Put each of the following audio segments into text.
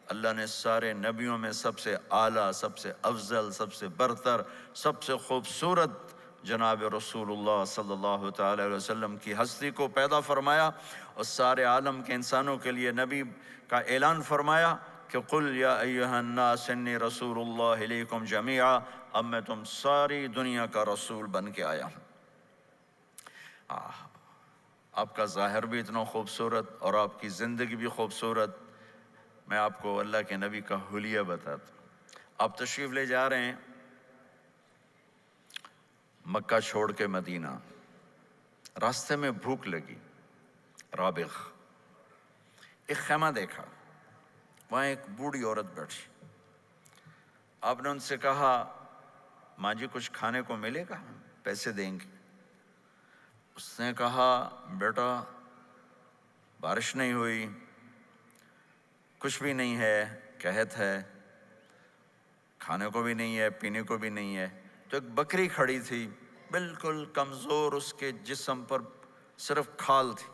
اللہ نے سارے نبیوں میں سب سے اعلیٰ، سب سے افضل، سب سے برتر، سب سے خوبصورت جناب رسول اللہ صلی اللہ تعالی علیہ وسلم کی ہستی کو پیدا فرمایا، اور سارے عالم کے انسانوں کے لیے نبی کا اعلان فرمایا کہ قل یا ایھا الناس انی رسول اللہ الیکم جمیعا، اب میں تم ساری دنیا کا رسول بن کے آیا ہوں۔ آپ کا ظاہر بھی اتنا خوبصورت اور آپ کی زندگی بھی خوبصورت۔ میں آپ کو اللہ کے نبی کا حلیہ بتاتا ہوں۔ آپ تشریف لے جا رہے ہیں مکہ چھوڑ کے مدینہ، راستے میں بھوک لگی، رابغ، ایک خیمہ دیکھا، وہاں ایک بوڑھی عورت بیٹھی۔ آپ نے ان سے کہا ماں جی کچھ کھانے کو ملے گا؟ پیسے دیں گے۔ اس نے کہا بیٹا بارش نہیں ہوئی، کچھ بھی نہیں ہے، قحط ہے، کھانے کو بھی نہیں ہے، پینے کو بھی نہیں ہے۔ تو ایک بکری کھڑی تھی، بالکل کمزور، اس کے جسم پر صرف کھال تھی۔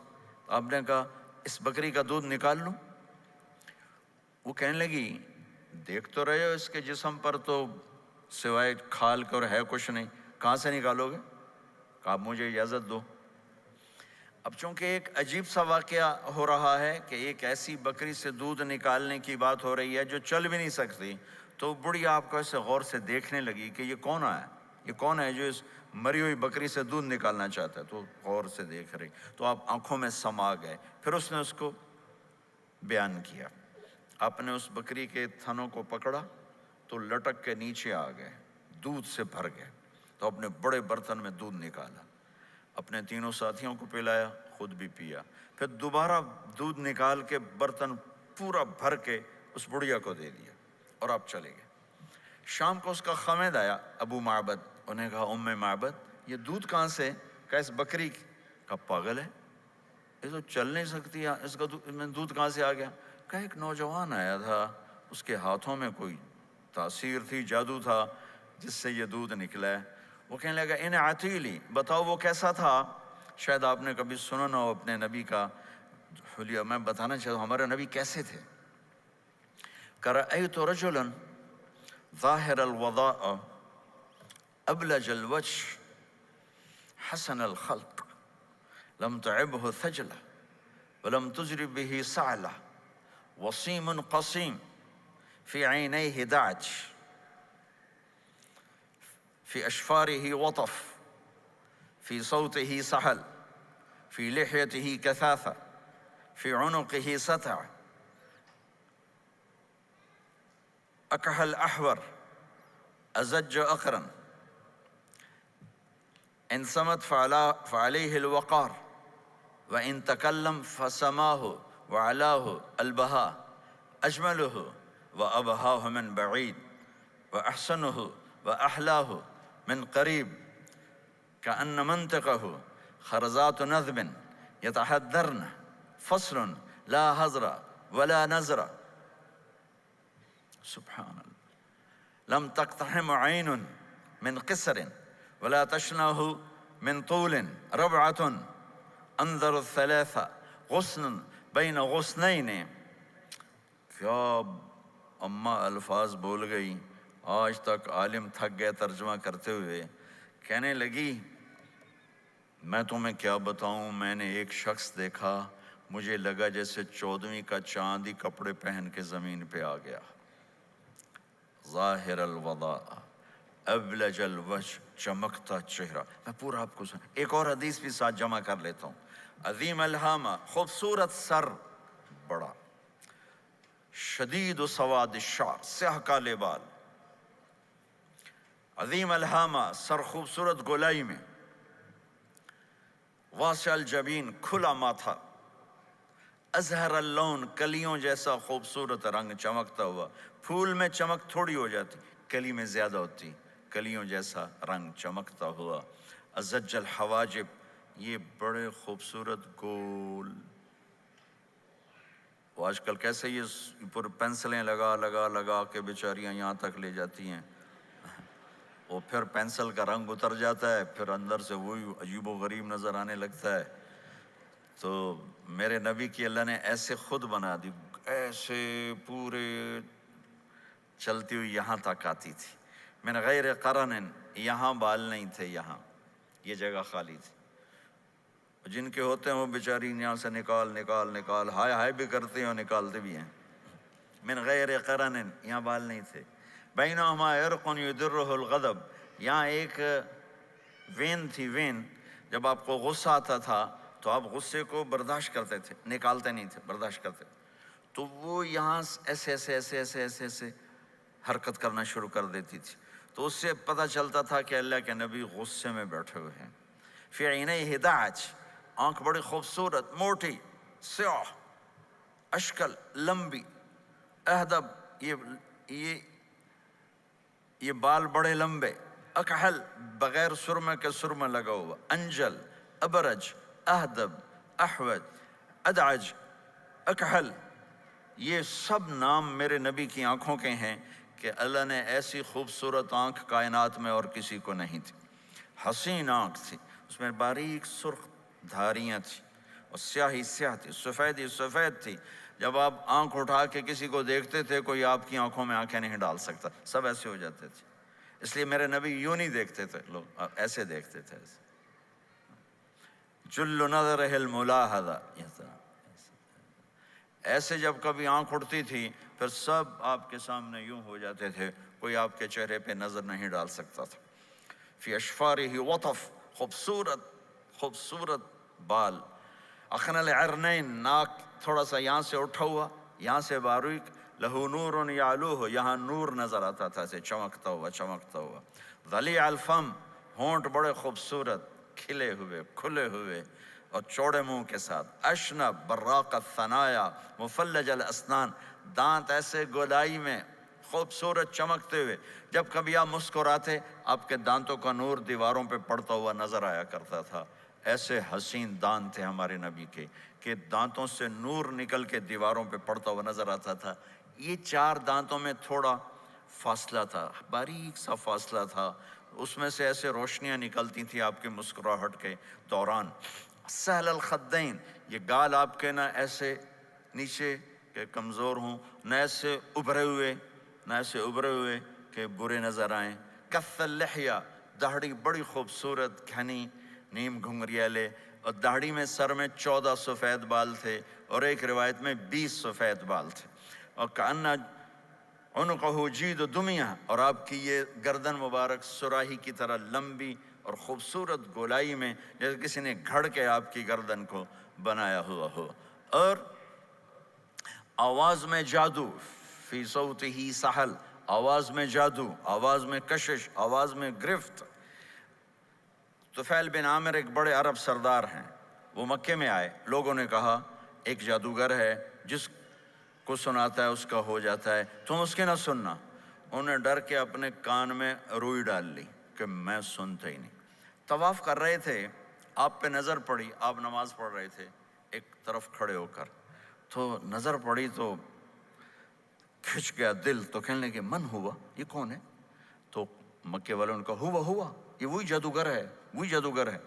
آپ نے کہا اس بکری کا دودھ نکال لوں؟ وہ کہنے لگی دیکھ تو رہے ہو اس کے جسم پر تو سوائے کھال کر ہے کچھ نہیں، کہاں سے نکالو گے؟ کہا مجھے اجازت دو۔ اب چونکہ ایک عجیب سا واقعہ ہو رہا ہے کہ ایک ایسی بکری سے دودھ نکالنے کی بات ہو رہی ہے جو چل بھی نہیں سکتی، تو بڑھی آپ کو ایسے غور سے دیکھنے لگی کہ یہ کون ہے، یہ کون ہے جو اس مری ہوئی بکری سے دودھ نکالنا چاہتا ہے؟ تو غور سے دیکھ رہی، تو آپ آنکھوں میں سما گئے۔ پھر اس نے اس کو بیان کیا۔ آپ نے اس بکری کے تھنوں کو پکڑا تو لٹک کے نیچے آ گئے، دودھ سے بھر گئے۔ تو اپنے بڑے برتن میں دودھ نکالا، اپنے تینوں ساتھیوں کو پلایا، خود بھی پیا، پھر دوبارہ دودھ نکال کے برتن پورا بھر کے اس بڑھیا کو دے دیا، اور آپ چلے گئے۔ شام کو اس کا خامد آیا، ابو معبد، انہیں کہا ام معبد یہ دودھ کہاں سے؟ کہا اس بکری کی۔ کہا پاگل ہے، یہ تو چل نہیں سکتی، اس کا دودھ کہاں سے آ گیا؟ کہا ایک نوجوان آیا تھا، اس کے ہاتھوں میں کوئی تاثیر تھی، جادو تھا، جس سے یہ دودھ نکلا ہے۔ وہ کہنے لگا ان عتیلی، بتاؤ وہ کیسا تھا؟ شاید آپ نے کبھی سنا نہ ہو اپنے نبی کا حلیہ، میں بتانا چاہتا ہوں ہمارے نبی کیسے تھے۔ رأیت رجلا ظاہر الوضاء ابلج الوجه حسن الخلق لم تعبه ثجلة ولم تجرب به سعلة وصيم قصيم في عينيه دعج في أشفاره وطف في صوته سحل في لحيته كثافة في عنقه ستع أكحل أحور أزج أقرن إن صمت فعليه الوقار وإن تكلم فسماه وعلاه البهاء أجمله وأبهاه من بعيد وأحسنه وأحلاه من قريب كأن منطقه خرزات نذب يتحدرن فصل لا هزر ولا نزر سبحان الله لم تقتحم عين من قصر ولا تشنه من طول ربعة انظر الثلاثة غصن بين غصنين۔ کیا اماں الفاظ بول گئی، آج تک عالم تھک گئے ترجمہ کرتے ہوئے۔ کہنے لگی میں تمہیں کیا بتاؤں، میں نے ایک شخص دیکھا، مجھے لگا جیسے 14ویں کا چاند ہی کپڑے پہن کے زمین پہ آ گیا۔ ظاہر الوضاء ابلج الوجه، چمکتا چہرہ۔ میں پورا آپ کو ایک اور حدیث بھی ساتھ جمع کر لیتا ہوں۔ عظیم الہامہ، خوبصورت سر، بڑا، شدید سواد الشعر، سیاہ کالے بال، عظیم الہامہ، سر خوبصورت گولائی میں، واسع الجبین، کھلا ماتھا، ازہر اللون، کلیوں جیسا خوبصورت رنگ چمکتا ہوا۔ پھول میں چمک تھوڑی ہو جاتی، کلی میں زیادہ ہوتی، کلیوں جیسا رنگ چمکتا ہوا۔ ازج الحواجب، یہ بڑے خوبصورت گول، وہ آج کل کیسے یہ پر پینسلیں لگا لگا لگا کے بیچاریاں یہاں تک لے جاتی ہیں، وہ پھر پینسل کا رنگ اتر جاتا ہے، پھر اندر سے وہی عجیب و غریب نظر آنے لگتا ہے۔ تو میرے نبی کی اللہ نے ایسے خود بنا دی، ایسے پورے چلتی ہوئی یہاں تک آتی تھی۔ من غیر قرن، یہاں بال نہیں تھے، یہاں یہ جگہ خالی تھی۔ جن کے ہوتے ہیں وہ بیچاری یہاں سے نکال ہائے ہائے بھی کرتے ہیں اور نکالتے بھی ہیں۔ من غیر قرن، یہاں بال نہیں تھے۔ بینہما عرق یدرہ الغضب، یہاں ایک وین تھی، وین جب آپ کو غصہ آتا تھا تو آپ غصے کو برداشت کرتے تھے، نکالتے نہیں تھے، برداشت کرتے، تو وہ یہاں ایسے ایسے ایسے ایسے ایسے ایسے حرکت کرنا شروع کر دیتی تھی، تو اس سے پتہ چلتا تھا کہ اللہ کے نبی غصے میں بیٹھے ہوئے ہیں۔ فی عینیہ دعج، آنکھ بڑی خوبصورت، موٹی، سیاہ، اشکل، لمبی، اہدب، یہ بال بڑے لمبے، اکحل، بغیر سرمے کے سرمہ لگا ہوا، انجل، ابرج، اہدب، احوج، ادعج، اکحل، یہ سب نام میرے نبی کی آنکھوں کے ہیں کہ اللہ نے ایسی خوبصورت آنکھ کائنات میں اور کسی کو نہیں تھی۔ حسین آنکھ تھی، اس میں باریک سرخ دھاریاں تھیں، اور سیاہی سیاہ تھی، سفیدی سفید تھی۔ جب آپ آنکھ اٹھا کے کسی کو دیکھتے تھے کوئی آپ کی آنکھوں میں آنکھیں نہیں ڈال سکتا، سب ایسے ہو جاتے تھے۔ اس لیے میرے نبی یوں نہیں دیکھتے تھے، لوگ ایسے دیکھتے تھے، جل نظرہ الملاحظہ، ایسے جب کبھی آنکھ اٹھتی تھی پھر سب آپ کے سامنے یوں ہو جاتے تھے، کوئی آپ کے چہرے پہ نظر نہیں ڈال سکتا تھا۔ فی اشفارہ وطف، خوبصورت خوبصورت بال، اخن العرنین، ناک تھوڑا سا یہاں سے اٹھا ہوا، یہاں سے باریک، لہو نور یعلوہ، یہاں نور نظر آتا تھا، اسے چمکتا ہوا۔ ضلیع الفم، ہونٹ بڑے خوبصورت، کھلے ہوئے، کھلے ہوئے اور چوڑے منہ کے ساتھ۔ اشنب براق الثنایا، مفلج الاسنان، دانت ایسے گولائی میں خوبصورت چمکتے ہوئے، جب کبھی آپ مسکراتے آپ کے دانتوں کا نور دیواروں پہ پڑتا ہوا نظر آیا کرتا تھا۔ ایسے حسین دانت تھے ہمارے نبی کے کہ دانتوں سے نور نکل کے دیواروں پہ پڑتا ہوا نظر آتا تھا۔ یہ چار دانتوں میں تھوڑا فاصلہ تھا، باریک سا فاصلہ تھا، اس میں سے ایسے روشنیاں نکلتی تھیں آپ کے مسکراہٹ کے دوران۔ سہل الخدین، یہ گال آپ کے نہ ایسے نیچے کہ کمزور ہوں، نہ ایسے ابھرے ہوئے کہ برے نظر آئیں۔ کث اللحیہ، داڑھی بڑی خوبصورت گھنی، نیم گھنگریالے، اور داڑھی میں سر میں 14 سفید بال تھے، اور ایک روایت میں 20 سفید بال تھے۔ اور کأن عنقہ جید دمیہ، اور آپ کی یہ گردن مبارک سراہی کی طرح لمبی اور خوبصورت گولائی میں، جیسے کسی نے گھڑ کے آپ کی گردن کو بنایا ہوا ہو۔ اور آواز میں جادو، فی صوتہ سحل، آواز میں جادو، آواز میں کشش، آواز میں گرفت۔ طفیل بن عامر ایک بڑے عرب سردار ہیں، وہ مکے میں آئے، لوگوں نے کہا ایک جادوگر ہے جس کو سناتا ہے اس کا ہو جاتا ہے، تم اس کے نہ سننا۔ انہوں نے ڈر کے اپنے کان میں روئی ڈال لی کہ میں سنتا ہی نہیں۔ طواف کر رہے تھے، آپ پہ نظر پڑی، آپ نماز پڑھ رہے تھے ایک طرف کھڑے ہو کر، تو نظر پڑی تو کھچ گیا دل، تو کہنے لگے من ہوا، یہ کون ہے؟ تو مکے والوں نے کہا ہوا، یہ وہی جادوگر ہے۔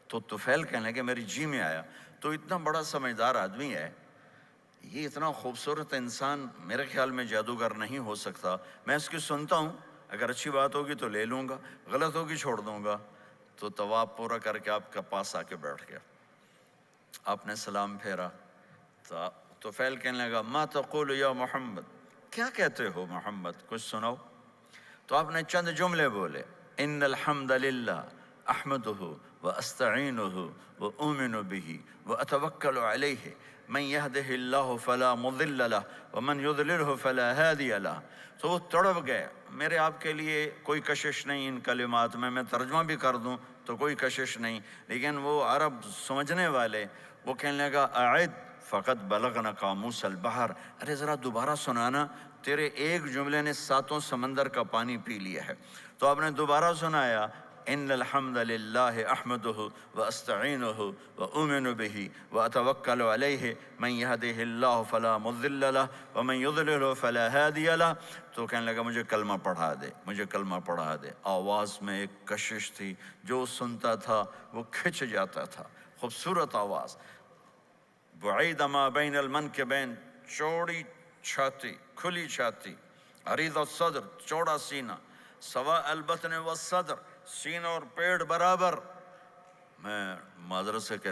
تو طفیل کہنے لگے میری جی میں آیا، تو اتنا بڑا سمجھدار آدمی ہے، یہ اتنا خوبصورت انسان میرے خیال میں جادوگر نہیں ہو سکتا، میں اس کی سنتا ہوں، اگر اچھی بات ہوگی تو لے لوں گا، غلط ہوگی چھوڑ دوں گا۔ تو طواف پورا کر کے آپ کے پاس آ کے بیٹھ گیا، آپ نے سلام پھیرا، تو طفیل کہنے لگا ما تقول یا محمد، کیا کہتے ہو محمد، کچھ سناؤ۔ تو آپ نے چند جملے بولے، ان الحمد للہ احمدہ واستعینہ واؤمن بہ واتوکل علیہ من یہدہ اللہ فلا مضل لہ ومن یضللہ فلا ہادی لہ۔ تو وہ تڑپ گئے، میرے آپ کے لیے کوئی کشش نہیں ان کلمات میں ترجمہ بھی کر دوں تو کوئی کشش نہیں، لیکن وہ عرب سمجھنے والے، وہ کہنے لگا اعد فقط بلغنا قاموس البحر، ارے ذرا دوبارہ سنانا، تیرے ایک جملے نے 7 سمندر کا پانی پی لیا ہے۔ تو آپ نے دوبارہ سنایا، ان الحمد للہ احمدہ واستعینہ واؤمن بہ واتوکل علیہ من یہدہ اللہ فلا مضل لہ ومن یضللہ فلا ہادی لہ۔ تو کہنے لگا مجھے کلمہ پڑھا دے۔ آواز میں ایک کشش تھی، جو سنتا تھا وہ کھچ جاتا تھا، خوبصورت آواز۔ بعید ما بین المنکبین، چوڑی چھاتی، کھلی چھاتی، عریض الصدر، چوڑا سینہ، سوا البطن والصدر، سینہ اور پیٹ برابر. میں معذرت سے کہتا